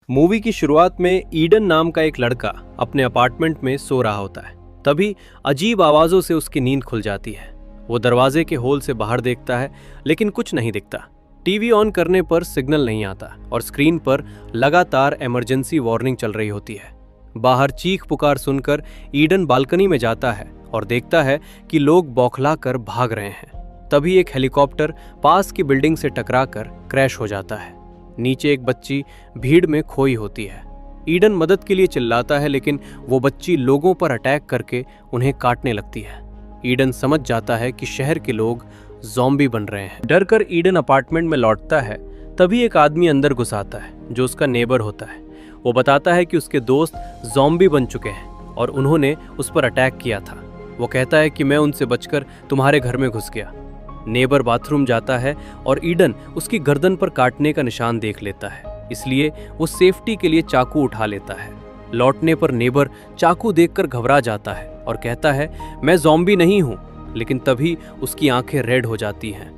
Movie की शुरुआत में ईडन नाम का एक लड़का अपने अपार्टमेंट में सो रहा होता है। तभी अजीब आवाजों से उसकी नींद खुल जाती है। वो दरवाजे के होल से बाहर देखता है लेकिन कुछ नहीं दिखता। टीवी ऑन करने पर सिग्नल नहीं आता और स्क्रीन पर लगातार इमरजेंसी वार्निंग चल रही होती है। बाहर चीख पुकार सुनकर ईडन बालकनी में जाता है और देखता है कि लोग बौखला कर भाग रहे हैं। तभी एक हेलीकॉप्टर पास की बिल्डिंग से टकराकर क्रैश हो जाता है। नीचे एक बच्ची भीड़ में खोई होती है। ईडन मदद के लिए चिल्लाता है लेकिन वो बच्ची लोगों पर अटैक करके उन्हें काटने लगती है। ईडन समझ जाता है कि शहर के लोग ज़ॉम्बी बन रहे हैं। डर कर ईडन अपार्टमेंट में लौटता है। तभी एक आदमी अंदर घुस आता है जो उसका नेबर होता है। वो बताता है कि उसके दोस्त ज़ॉम्बी बन चुके हैं और उन्होंने उस पर अटैक किया था। वो कहता है कि मैं उनसे बचकर तुम्हारे घर में घुस गया। नेबर बाथरूम जाता है और ईडन उसकी गर्दन पर काटने का निशान देख लेता है, इसलिए वो सेफ्टी के लिए चाकू उठा लेता है। लौटने पर नेबर चाकू देखकर घबरा जाता है और कहता है मैं ज़ॉम्बी नहीं हूँ, लेकिन तभी उसकी आंखें रेड हो जाती हैं।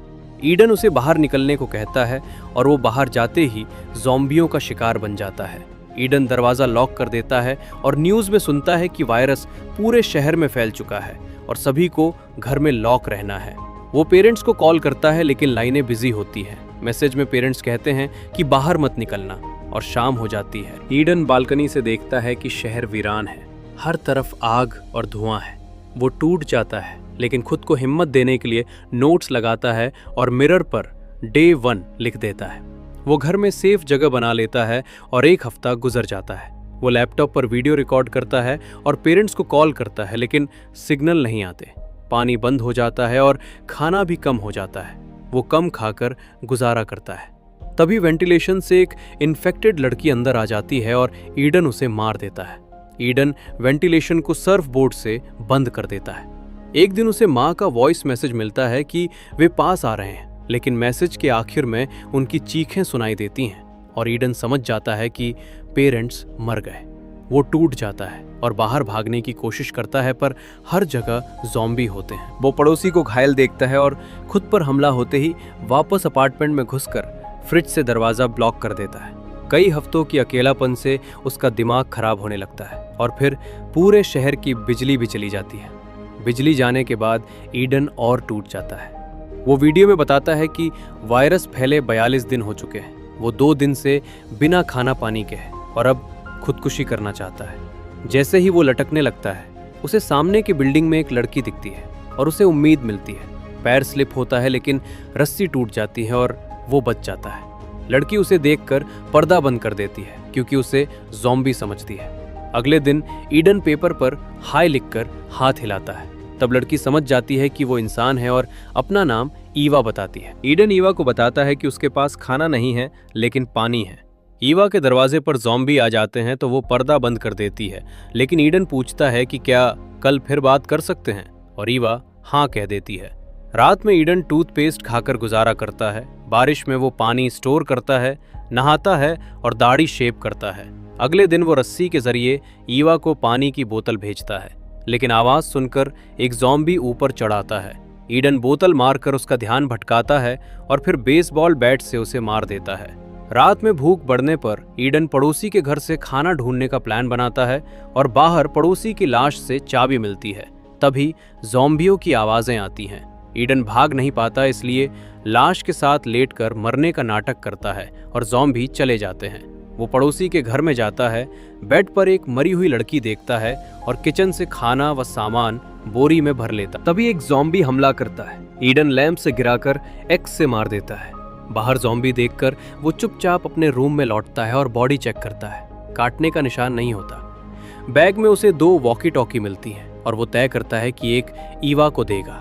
ईडन उसे बाहर निकलने को कहता है और वो बाहर जाते ही ज़ॉम्बियों का शिकार बन जाता है। ईडन दरवाज़ा लॉक कर देता है और न्यूज़ में सुनता है कि वायरस पूरे शहर में फैल चुका है और सभी को घर में लॉक रहना है। वो पेरेंट्स को कॉल करता है लेकिन लाइनें बिजी होती हैं। मैसेज में पेरेंट्स कहते हैं कि बाहर मत निकलना और शाम हो जाती है। ईडन बालकनी से देखता है कि शहर वीरान है, हर तरफ आग और धुआं है। वो टूट जाता है लेकिन खुद को हिम्मत देने के लिए नोट्स लगाता है और मिरर पर Day 1 लिख देता है। वो घर में सेफ जगह बना लेता है और एक हफ्ता गुजर जाता है। वो लैपटॉप पर वीडियो रिकॉर्ड करता है और पेरेंट्स को कॉल करता है लेकिन सिग्नल नहीं आते। पानी बंद हो जाता है और खाना भी कम हो जाता है। वो कम खाकर गुजारा करता है। तभी वेंटिलेशन से एक इन्फेक्टेड लड़की अंदर आ जाती है और ईडन उसे मार देता है। ईडन वेंटिलेशन को सर्फ बोर्ड से बंद कर देता है। एक दिन उसे माँ का वॉइस मैसेज मिलता है कि वे पास आ रहे हैं, लेकिन मैसेज के आखिर में उनकी चीखें सुनाई देती हैं और ईडन समझ जाता है कि पेरेंट्स मर गए। वो टूट जाता है और बाहर भागने की कोशिश करता है पर हर जगह ज़ॉम्बी होते हैं। वो पड़ोसी को घायल देखता है और खुद पर हमला होते ही वापस अपार्टमेंट में घुसकर फ्रिज से दरवाज़ा ब्लॉक कर देता है। कई हफ्तों की अकेलापन से उसका दिमाग खराब होने लगता है और फिर पूरे शहर की बिजली भी चली जाती है। बिजली जाने के बाद ईडन और टूट जाता है। वो वीडियो में बताता है कि वायरस फैले 42 दिन हो चुके हैं। वो 2 दिन से बिना खाना पानी के है और अब खुदकुशी करना चाहता है। जैसे ही वो लटकने लगता है, उसे सामने की बिल्डिंग में एक लड़की दिखती है और उसे उम्मीद मिलती है। पैर स्लिप होता है लेकिन रस्सी टूट जाती है और वो बच जाता है। लड़की उसे देखकर पर्दा बंद कर देती है क्योंकि उसे ज़ॉम्बी समझती है। अगले दिन ईडन पेपर पर हाय लिखकर हाथ हिलाता है। तब लड़की समझ जाती है कि वो इंसान है और अपना नाम ईवा बताती है। ईडन ईवा को बताता है कि उसके पास खाना नहीं है लेकिन पानी है। ईवा के दरवाजे पर ज़ॉम्बी आ जाते हैं तो वो पर्दा बंद कर देती है, लेकिन ईडन पूछता है कि क्या कल फिर बात कर सकते हैं और ईवा हाँ कह देती है। रात में ईडन टूथपेस्ट खाकर गुजारा करता है। बारिश में वो पानी स्टोर करता है, नहाता है और दाढ़ी शेव करता है। अगले दिन वो रस्सी के जरिए ईवा को पानी की बोतल भेजता है, लेकिन आवाज़ सुनकर एक ज़ॉम्बी ऊपर चढ़ाता है। ईडन बोतल मारकर उसका ध्यान भटकाता है और फिर बेसबॉल बैट से उसे मार देता है। रात में भूख बढ़ने पर ईडन पड़ोसी के घर से खाना ढूंढने का प्लान बनाता है और बाहर पड़ोसी की लाश से चाबी मिलती है। तभी ज़ॉम्बियों की आवाज़ें आती हैं। ईडन भाग नहीं पाता, इसलिए लाश के साथ लेटकर मरने का नाटक करता है और ज़ॉम्बी चले जाते हैं। वो पड़ोसी के घर में जाता है, बेड पर एक मरी हुई लड़की देखता है और किचन से खाना व सामान बोरी में भर लेता। तभी एक ज़ॉम्बी हमला करता है। ईडन लैंप से गिराकर एक्स से मार देता है। बाहर ज़ॉम्बी देखकर वो चुपचाप अपने रूम में लौटता है और बॉडी चेक करता है। काटने का निशान नहीं होता। बैग में उसे 2 वॉकी टॉकी मिलती हैं और वो तय करता है कि एक ईवा को देगा।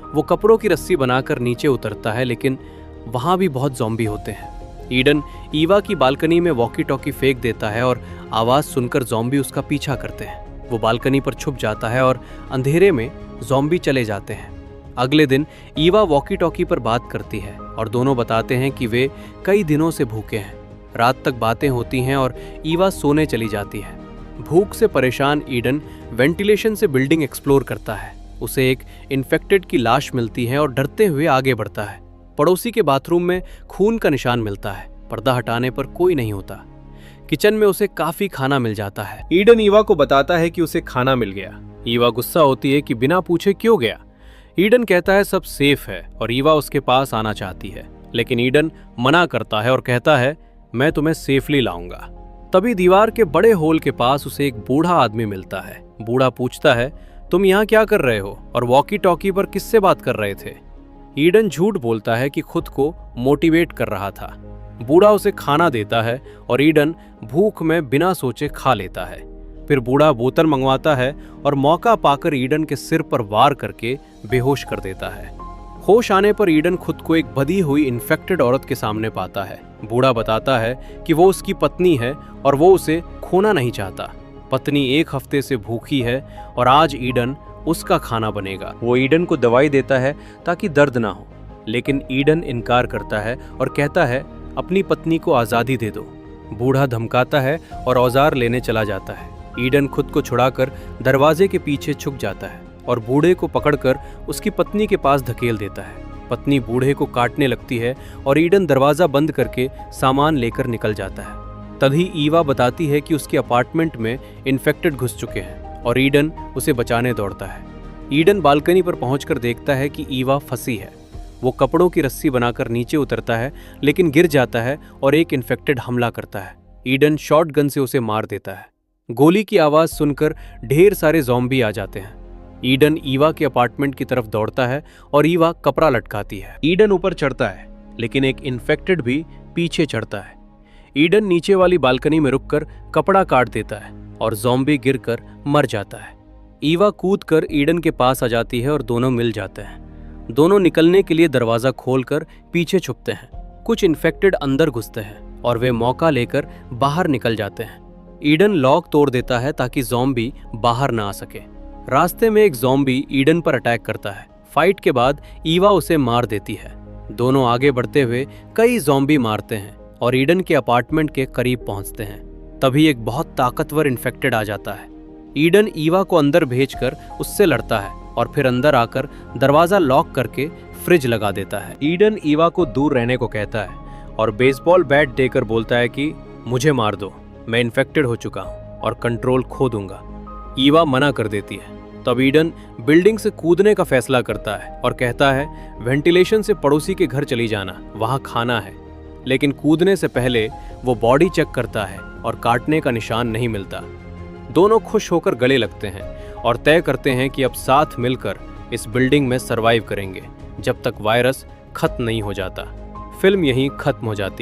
वो कपड़ों की रस्सी बनाकर नीचे उतरता है, लेकिन वहाँ भी बहुत ज़ॉम्बी होते हैं। ईडन ईवा की बालकनी में वॉकी टॉकी फेंक देता है और आवाज़ सुनकर ज़ॉम्बी उसका पीछा करते हैं। वो बालकनी पर छुप जाता है और अंधेरे में ज़ॉम्बी चले जाते हैं। अगले दिन ईवा वॉकी टॉकी पर बात करती है और दोनों बताते हैं कि वे कई दिनों से भूखे हैं। रात तक बातें होती हैं और ईवा सोने चली जाती है। भूख से परेशान ईडन वेंटिलेशन से बिल्डिंग एक्सप्लोर करता है। उसे एक इन्फेक्टेड की लाश मिलती है और डरते हुए आगे बढ़ता है। पड़ोसी के बाथरूम में खून का निशान मिलता है। पर्दा हटाने पर कोई नहीं होता। किचन में उसे काफी खाना मिल जाता है। ईडन ईवा को बताता है कि उसे खाना मिल गया। ईवा गुस्सा होती है कि बिना पूछे क्यों गया। ईडन कहता है सब सेफ है और ईवा उसके पास आना चाहती है, लेकिन ईडन मना करता है और कहता है मैं तुम्हें सेफली लाऊंगा। तभी दीवार के बड़े होल के पास उसे एक बूढ़ा आदमी मिलता है। बूढ़ा पूछता है तुम यहाँ क्या कर रहे हो और वॉकी टॉकी पर किससे बात कर रहे थे। ईडन झूठ बोलता है कि खुद को मोटिवेट कर रहा था। बूढ़ा उसे खाना देता है और ईडन भूख में बिना सोचे खा लेता है। फिर बूढ़ा बोतल मंगवाता है और मौका पाकर ईडन के सिर पर वार करके बेहोश कर देता है। होश आने पर ईडन खुद को एक बधी हुई इन्फेक्टेड औरत के सामने पाता है। बूढ़ा बताता है कि वो उसकी पत्नी है और वो उसे खोना नहीं चाहता। पत्नी 1 हफ्ते से भूखी है और आज ईडन उसका खाना बनेगा। वो ईडन को दवाई देता है ताकि दर्द ना हो, लेकिन ईडन इनकार करता है और कहता है अपनी पत्नी को आज़ादी दे दो। बूढ़ा धमकाता है और औजार लेने चला जाता है। ईडन खुद को छुड़ाकर दरवाजे के पीछे छुप जाता है और बूढ़े को पकड़कर उसकी पत्नी के पास धकेल देता है। पत्नी बूढ़े को काटने लगती है और ईडन दरवाजा बंद करके सामान लेकर निकल जाता है। तभी ईवा बताती है कि उसके अपार्टमेंट में इन्फेक्टेड घुस चुके हैं और ईडन उसे बचाने दौड़ता है। ईडन बालकनी पर पहुंचकर देखता है कि ईवा फंसी है। वो कपड़ों की रस्सी बनाकर नीचे उतरता है, लेकिन गिर जाता है और एक इन्फेक्टेड हमला करता है। ईडन शॉटगन से उसे मार देता है। गोली की आवाज सुनकर ढेर सारे ज़ॉम्बी आ जाते हैं। ईडन ईवा के अपार्टमेंट की तरफ दौड़ता है और ईवा कपड़ा लटकाती है। ईडन ऊपर चढ़ता है, लेकिन एक इन्फेक्टेड भी पीछे चढ़ता है। ईडन नीचे वाली बालकनी में रुककर कपड़ा काट देता है और ज़ॉम्बी गिरकर मर जाता है। ईवा कूदकर ईडन के पास आ जाती है और दोनों मिल जाते हैं। दोनों निकलने के लिए दरवाजा खोलकर पीछे छुपते हैं। कुछ इन्फेक्टेड अंदर घुसते हैं और वे मौका लेकर बाहर निकल जाते हैं। ईडन लॉक तोड़ देता है ताकि ज़ॉम्बी बाहर ना आ सके। रास्ते में एक ज़ॉम्बी ईडन पर अटैक करता है। फाइट के बाद ईवा उसे मार देती है। दोनों आगे बढ़ते हुए कई ज़ॉम्बी मारते हैं और ईडन के अपार्टमेंट के करीब पहुंचते हैं। तभी एक बहुत ताकतवर इन्फेक्टेड आ जाता है। ईडन ईवा को अंदर भेजकर उससे लड़ता है और फिर अंदर आकर दरवाजा लॉक करके फ्रिज लगा देता है। ईडन ईवा को दूर रहने को कहता है और बेसबॉल बैट देकर बोलता है कि मुझे मार दो, मैं इन्फेक्टेड हो चुका हूँ और कंट्रोल खो दूंगा। ईवा मना कर देती है। तब ईडन बिल्डिंग से कूदने का फैसला करता है और कहता है वेंटिलेशन से पड़ोसी के घर चली जाना, वहां खाना है। लेकिन कूदने से पहले वो बॉडी चेक करता है और काटने का निशान नहीं मिलता। दोनों खुश होकर गले लगते हैं और तय करते हैं कि अब साथ मिलकर इस बिल्डिंग में सरवाइव करेंगे जब तक वायरस खत्म नहीं हो जाता। फिल्म यहीं खत्म हो जाती है।